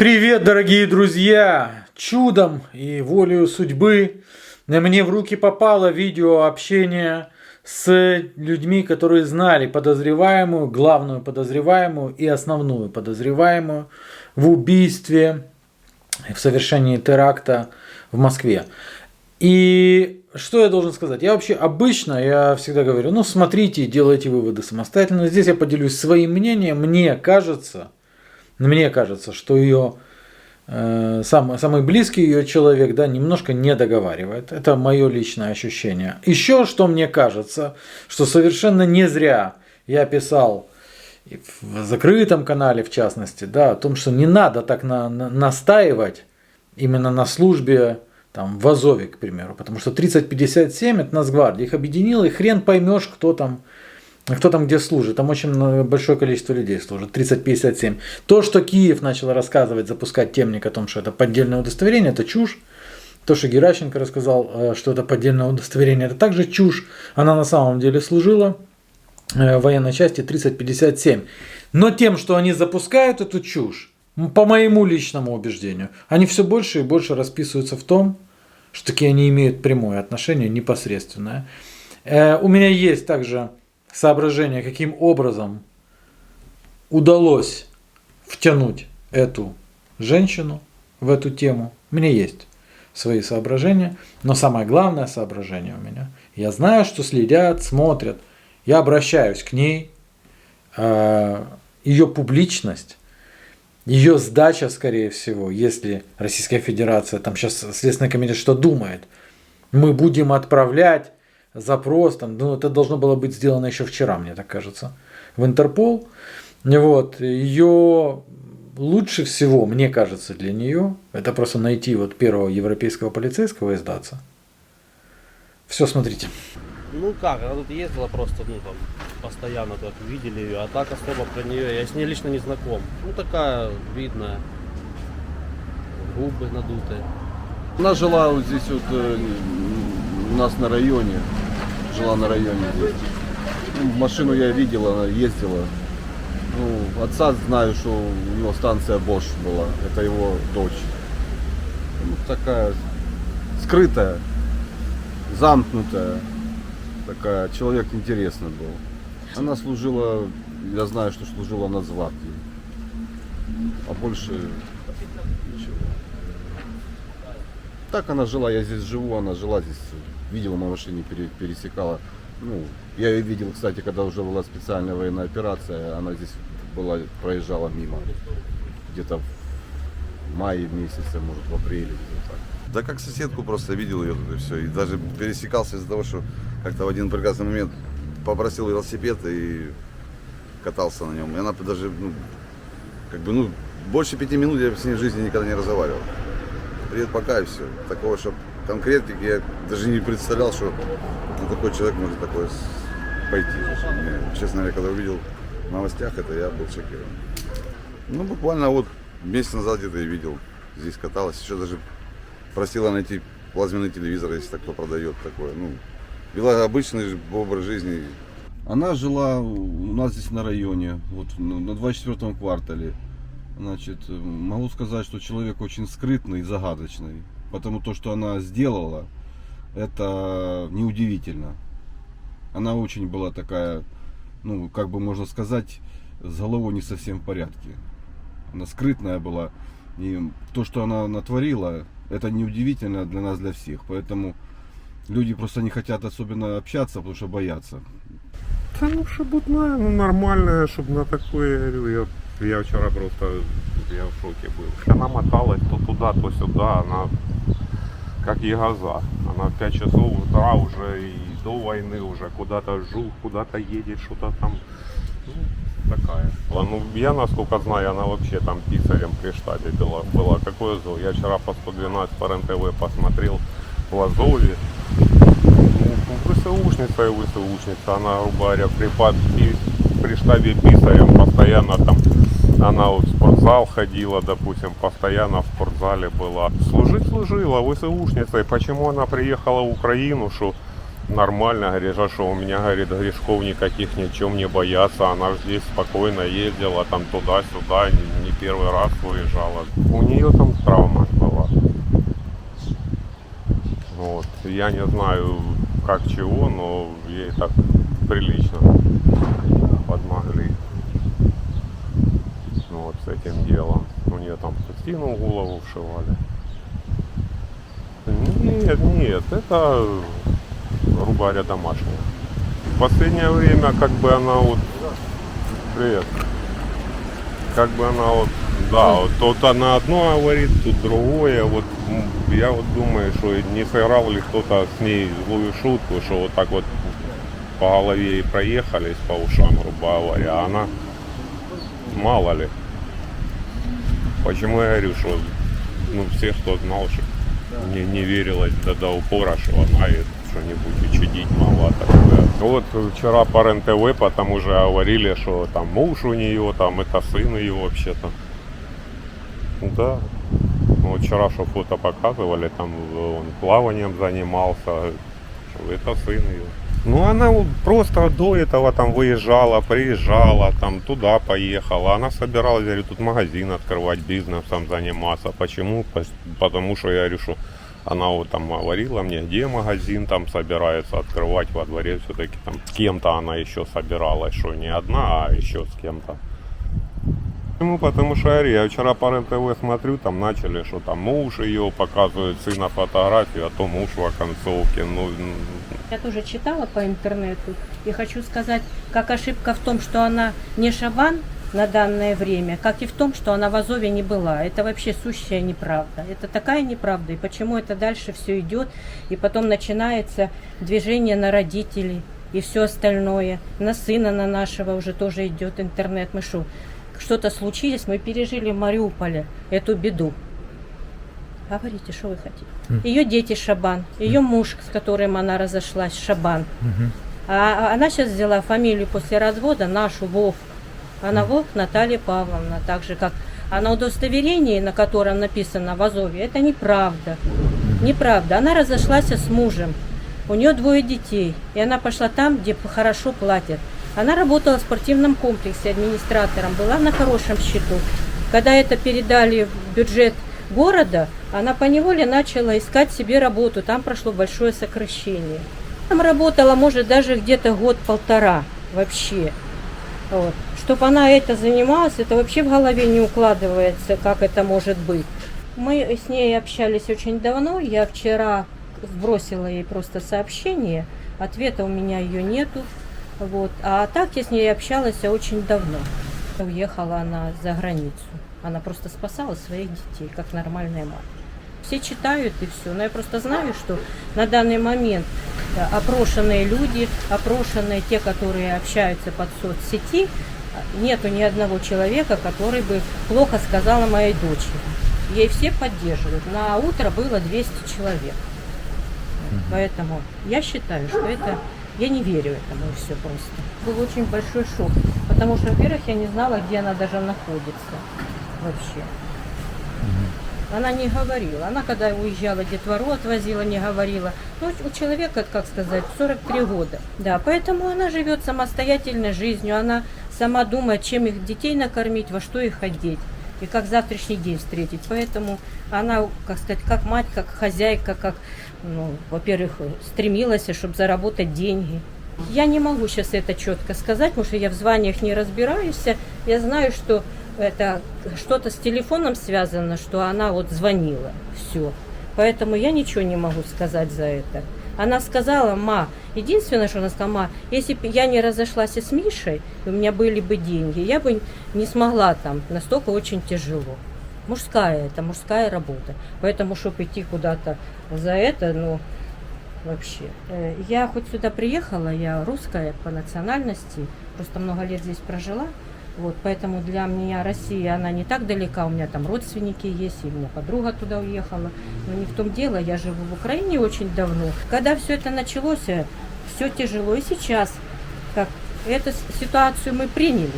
Привет, дорогие друзья! Чудом и волею судьбы мне в руки попало видео общения с людьми, которые знали подозреваемую, главную подозреваемую и основную подозреваемую в убийстве, в совершении теракта в Москве. И что я должен сказать? Я всегда говорю, смотрите, делайте выводы самостоятельно. Здесь я поделюсь своим мнением. Мне кажется, что ее самый близкий ее человек, немножко не договаривает. Это мое личное ощущение. Еще что мне кажется, что совершенно не зря я писал в закрытом канале, в частности, о том, что не надо так настаивать именно на службе в Азове, к примеру. Потому что 3057 это Нацгвардия. Их объединило, и хрен поймешь, кто там где служит. Там очень большое количество людей служит. 3057. То, что Киев начал рассказывать, запускать темник о том, что это поддельное удостоверение, это чушь. То, что Геращенко рассказал, что это поддельное удостоверение, это также чушь. Она на самом деле служила в военной части 3057. Но тем, что они запускают эту чушь, по моему личному убеждению, они все больше и больше расписываются в том, что таки они имеют прямое отношение, непосредственное. У меня есть также соображение, каким образом удалось втянуть эту женщину в эту тему. У меня есть свои соображения, но самое главное соображение у меня. Я знаю, что следят, смотрят. Я обращаюсь к ней. Ее публичность, ее сдача, скорее всего, если Российская Федерация, там сейчас Следственный комитет что думает, мы будем отправлять запрос, это должно было быть сделано еще вчера, мне так кажется, в Интерпол. Ее лучше всего, мне кажется, для нее, это просто найти первого европейского полицейского и сдаться. Все, смотрите. Она тут ездила просто, постоянно так видели ее, а так особо про нее, я с ней лично не знаком. Такая видная, губы надутые. Она жила вот здесь у нас на районе, жила на районе здесь. Машину я видел, она ездила. Отца знаю, что у него станция Bosch была, это его дочь. Такая скрытая, замкнутая, такая, человек интересный был. Она служила, я знаю, что служила в Нацгвардии, а больше ничего. Так она жила, я здесь живу, она жила здесь, видела на машине, пересекала. Я ее видел, кстати, когда уже была специальная военная операция, она здесь проезжала мимо, где-то в мае месяце, может в апреле, где-то так. Да как соседку просто видел ее тут и все, и даже пересекался из-за того, что как-то в один прекрасный момент попросил велосипед и катался на нем. И она даже, больше 5 минут я с ней в жизни никогда не разговаривал. Привет, пока и все. Такого, что конкретики я даже не представлял, что такой человек может такое пойти. Честно говоря, когда увидел в новостях это, я был шокирован. Буквально месяц назад где-то я видел, здесь каталась, еще даже просила найти плазменный телевизор, если так кто продает такое. Вела обычный образ жизни. Она жила у нас здесь на районе, на 24-м квартале. Могу сказать, что человек очень скрытный и загадочный. Потому то, что она сделала, это неудивительно. Она очень была такая, можно сказать, с головой не совсем в порядке. Она скрытная была. И то, что она натворила, это неудивительно для нас, для всех. Поэтому люди просто не хотят особенно общаться, потому что боятся. Шебутная, нормальная, чтобы на такое. Я вчера просто в шоке был. Она моталась то туда, то сюда, она как ягоза. Она в 5 часов утра уже и до войны уже куда-то куда-то едет, что-то там. Такая. Я, насколько знаю, она вообще там писарем при штабе была. Какой Азов? Я вчера по 112 по РЕН-ТВ посмотрел в Азове. ВСУшница, она, грубо говоря, при штабе писарем постоянно там. Она в спортзал ходила, допустим, постоянно в спортзале была. Служила ВСУшницей. Почему она приехала в Украину, что нормально, говорит, что у меня, говорит, грешков никаких, ничем не боятся. Она здесь спокойно ездила, там туда-сюда, не первый раз выезжала. У нее там травма была. Вот. Я не знаю, как чего, но ей так прилично подмогли. Вот с этим делом. У нее там пластину в голову вшивали. Нет, это, грубо говоря, домашняя. В последнее время как бы она вот... Привет. Как бы она вот... Да, вот тут она одно говорит, тут другое. Вот я вот думаю, что не сыграл ли кто-то с ней злую шутку, что вот так вот по голове и проехались по ушам, грубо говоря, а она... Мало ли. Почему я говорю, что все, кто знал, что мне не верилось до упора, что она что-нибудь учудить могла такое. Вот вчера по РЕН-ТВ потому же говорили, что там муж у нее, там это сын ее вообще-то. Да. Вот вчера что фото показывали, там он плаванием занимался, что это сын ее. Ну она вот просто до этого там выезжала, приезжала, там туда поехала. Она собиралась, говорю, тут магазин открывать, бизнесом заниматься. Почему? Потому что я говорю, что она вот там говорила мне, где магазин там собирается открывать во дворе. Все-таки там с кем-то она еще собиралась, что не одна, а еще с кем-то. Ну, потому что я вчера по РЕН-ТВ смотрю, там начали, что там муж ее показывает, сына фотографию, а то муж в оконцовке. Я тоже читала по интернету и хочу сказать, как ошибка в том, что она не Шабан на данное время, как и в том, что она в Азове не была. Это вообще сущая неправда. Это такая неправда. И почему это дальше все идет, и потом начинается движение на родителей и все остальное. На сына, на нашего уже тоже идет интернет. Мы что-то случилось, мы пережили в Мариуполе эту беду. Говорите, что вы хотите. Ее дети Шабан, ее муж, с которым она разошлась, Шабан. А она сейчас взяла фамилию после развода нашу, Вов. Она Вов Наталья Павловна, так же как... А на удостоверении, на котором написано в Азове, это неправда. Неправда. Она разошлась с мужем. У нее 2 детей. И она пошла там, где хорошо платят. Она работала в спортивном комплексе администратором, была на хорошем счету. Когда это передали в бюджет города, она поневоле начала искать себе работу. Там прошло большое сокращение. Там работала, может, даже где-то год-полтора вообще. Вот. Чтобы она это занималась, это вообще в голове не укладывается, как это может быть. Мы с ней общались очень давно. Я вчера сбросила ей просто сообщение. Ответа у меня ее нету. Вот. А так я с ней общалась очень давно. Уехала она за границу. Она просто спасала своих детей, как нормальная мама. Все читают и все. Но я просто знаю, что на данный момент опрошенные люди, опрошенные те, которые общаются под соцсети, нету ни одного человека, который бы плохо сказал о моей дочери. Ей все поддерживают. На утро было 200 человек. Поэтому я считаю, что это... Я не верю этому и все просто. Был очень большой шок, потому что, во-первых, я не знала, где она даже находится вообще. Она не говорила. Она, когда уезжала, детвору отвозила, не говорила. Ну, у человека, как сказать, 43 года. Да, поэтому она живет самостоятельной жизнью. Она сама думает, чем их детей накормить, во что их одеть. И как завтрашний день встретить. Поэтому она, как сказать, как мать, как хозяйка, как, ну, во-первых, стремилась, чтобы заработать деньги. Я не могу сейчас это четко сказать, потому что я в званиях не разбираюсь. Я знаю, что это что-то с телефоном связано, что она вот звонила. Все. Поэтому я ничего не могу сказать за это. Она сказала, единственное, что она сказала, если бы я не разошлась с Мишей, у меня были бы деньги, я бы не смогла там, настолько очень тяжело. Это мужская работа. Поэтому, чтобы идти куда-то за это, вообще. Я хоть сюда приехала, я русская по национальности, просто много лет здесь прожила. Вот, поэтому для меня Россия, она не так далека, у меня там родственники есть, и у меня подруга туда уехала. Но не в том дело, я живу в Украине очень давно. Когда все это началось, все тяжело. И сейчас, как эту ситуацию мы приняли,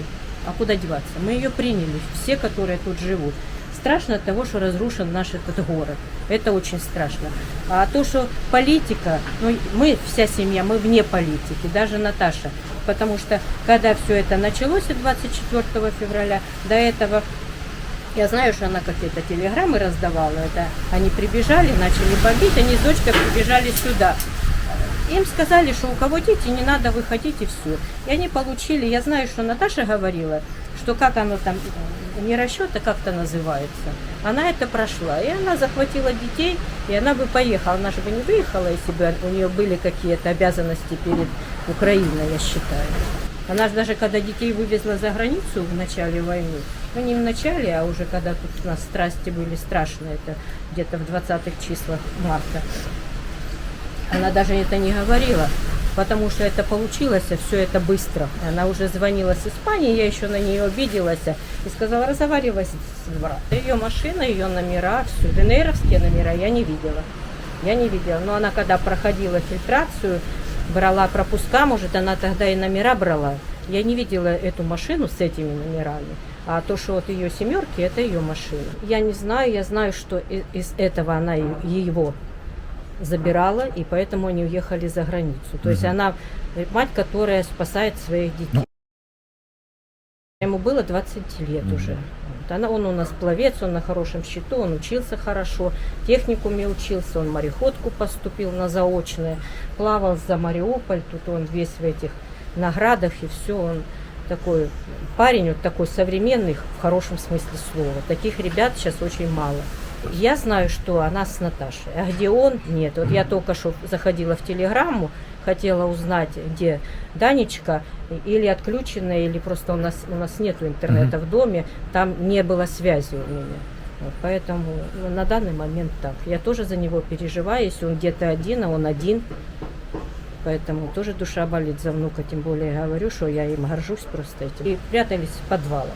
а куда деваться? Мы ее приняли, все, которые тут живут. Страшно от того, что разрушен наш этот город. Это очень страшно. А то, что политика, мы, вся семья, мы вне политики, даже Наташа. Потому что, когда все это началось 24 февраля, до этого Я знаю, что она какие-то телеграммы раздавала. Это они прибежали, начали бомбить, они с дочкой прибежали сюда. Им сказали, что у кого дети, не надо выходить и все. И они получили, я знаю, что Наташа говорила, что как оно там, не расчет, а как-то называется. Она это прошла. И она захватила детей, и она бы поехала. Она же бы не выехала, если бы у нее были какие-то обязанности перед Украиной, я считаю. Она же даже когда детей вывезла за границу в начале войны, ну не в начале, а уже когда тут у нас страсти были страшные, это где-то в 20-х числах марта, она даже это не говорила, потому что это получилось, все это быстро. Она уже звонила с Испании, я еще на нее обиделась и сказала, разговаривай с братом. Ее машина, ее номера, все, ДНРовские номера я не видела. Я не видела, но она когда проходила фильтрацию, брала пропуска, может, она тогда и номера брала. Я не видела эту машину с этими номерами. А то, что вот ее семерки, это ее машина. Я не знаю, я знаю, что из этого она его забирала, и поэтому они уехали за границу. То есть она мать, которая спасает своих детей. Ему было 20 лет уже. Вот. Он у нас пловец, он на хорошем счету, он учился хорошо, в техникуме учился, он в мореходку поступил на заочное, плавал за Мариуполь, тут он весь в этих наградах, и все, он такой парень, вот такой современный, в хорошем смысле слова. Таких ребят сейчас очень мало. Я знаю, что она с Наташей, а где он, нет. Вот я только что заходила в телеграмму, хотела узнать, где Данечка, или отключенная, или просто у нас нету интернета в доме, там не было связи у меня. Вот, поэтому на данный момент так. Я тоже за него переживаю, если он где-то один, а он один. Поэтому тоже душа болит за внука, тем более я говорю, что я им горжусь просто этим. И прятались в подвалах.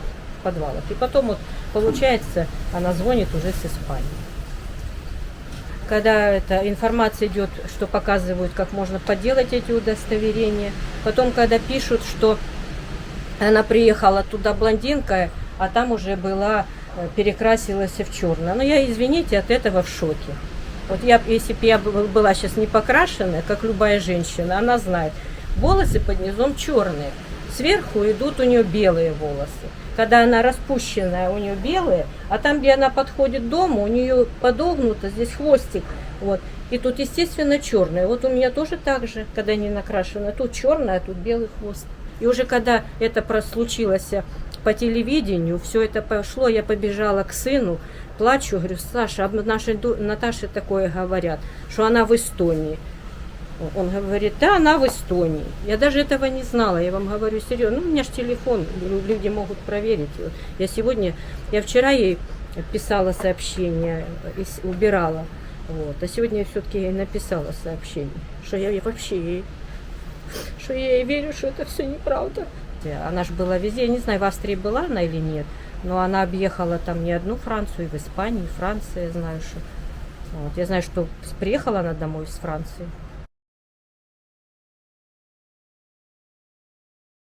И потом вот получается, она звонит уже с Испании. Когда эта информация идет, что показывают, как можно подделать эти удостоверения. Потом, когда пишут, что она приехала туда блондинка, а там уже была, перекрасилась в черное. Но я, извините, от этого в шоке. Вот если бы я была сейчас не покрашенная, как любая женщина, она знает, волосы под низом черные. Сверху идут у нее белые волосы. Когда она распущенная, у нее белые, а там, где она подходит к дому, у нее подогнуто, здесь хвостик. Вот. И тут, естественно, черное. Вот у меня тоже так же, когда не накрашена. Тут черное, а тут белый хвост. И уже когда это случилось по телевидению, все это пошло, я побежала к сыну, плачу, говорю, Саша, об нашей Наташе такое говорят, что она в Эстонии. Он говорит, да, она в Эстонии. Я даже этого не знала, я вам говорю серьезно. Ну, у меня же телефон, люди могут проверить. Я вчера ей писала сообщение, убирала. Вот. А сегодня я все-таки ей написала сообщение, что я ей верю, что это все неправда. Она же была везде, я не знаю, в Австрии была она или нет, но она объехала там не одну Францию, и в Испании, и Франции, я знаю, что. Вот. Я знаю, что приехала она домой из Франции.